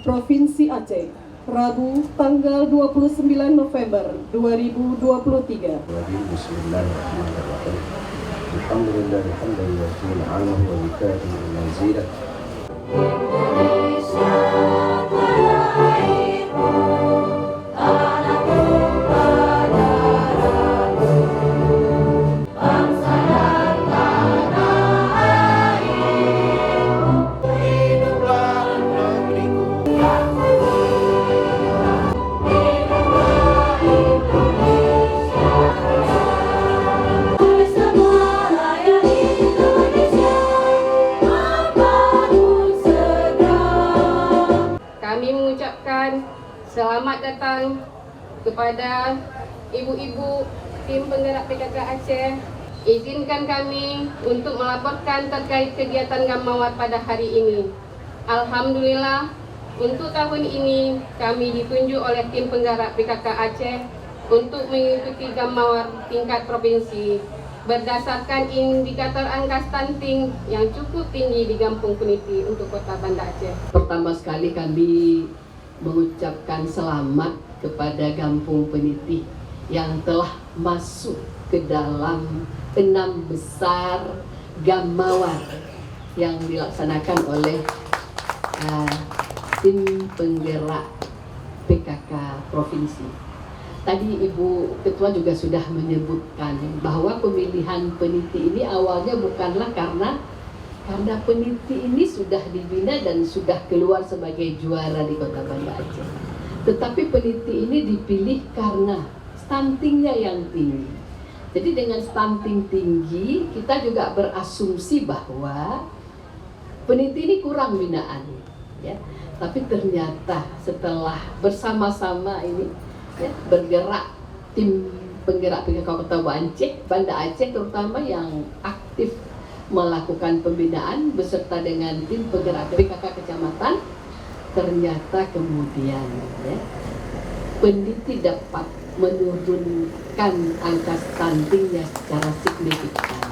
Provinsi Aceh, Rabu tanggal 29 November 2023. Bismillahirrahmanirrahim. Alhamdulillah hamdan yuwaffi ni'amahu wa yukafi mazidah. Kami mengucapkan selamat datang kepada ibu-ibu tim penggerak PKK Aceh. Izinkan kami untuk melaporkan terkait kegiatan Gammawar pada hari ini. Alhamdulillah, untuk tahun ini kami ditunjuk oleh tim penggerak PKK Aceh untuk mengikuti Gammawar tingkat provinsi berdasarkan indikator angka stunting yang cukup tinggi di Gampung Peniti untuk Kota Banda Aceh. Pertama sekali kami mengucapkan selamat kepada Gampung Peniti yang telah masuk ke dalam 6 besar Gammawar yang dilaksanakan oleh tim penggerak PKK Provinsi. Tadi Ibu Ketua juga sudah menyebutkan bahwa pemilihan Peniti ini awalnya bukanlah karena Peniti ini sudah dibina dan sudah keluar sebagai juara di Kota Banda Aceh. Tetapi Peniti ini dipilih karena stuntingnya yang tinggi. Jadi dengan stunting tinggi, kita juga berasumsi bahwa Peniti ini kurang binaan, ya. Tapi ternyata setelah bersama-sama ini bergerak tim penggerak PKK Kota Banda Aceh terutama yang aktif melakukan pembinaan beserta dengan tim penggerak PKK kecamatan, ternyata kemudian Peniti dapat menurunkan angka stuntingnya secara signifikan.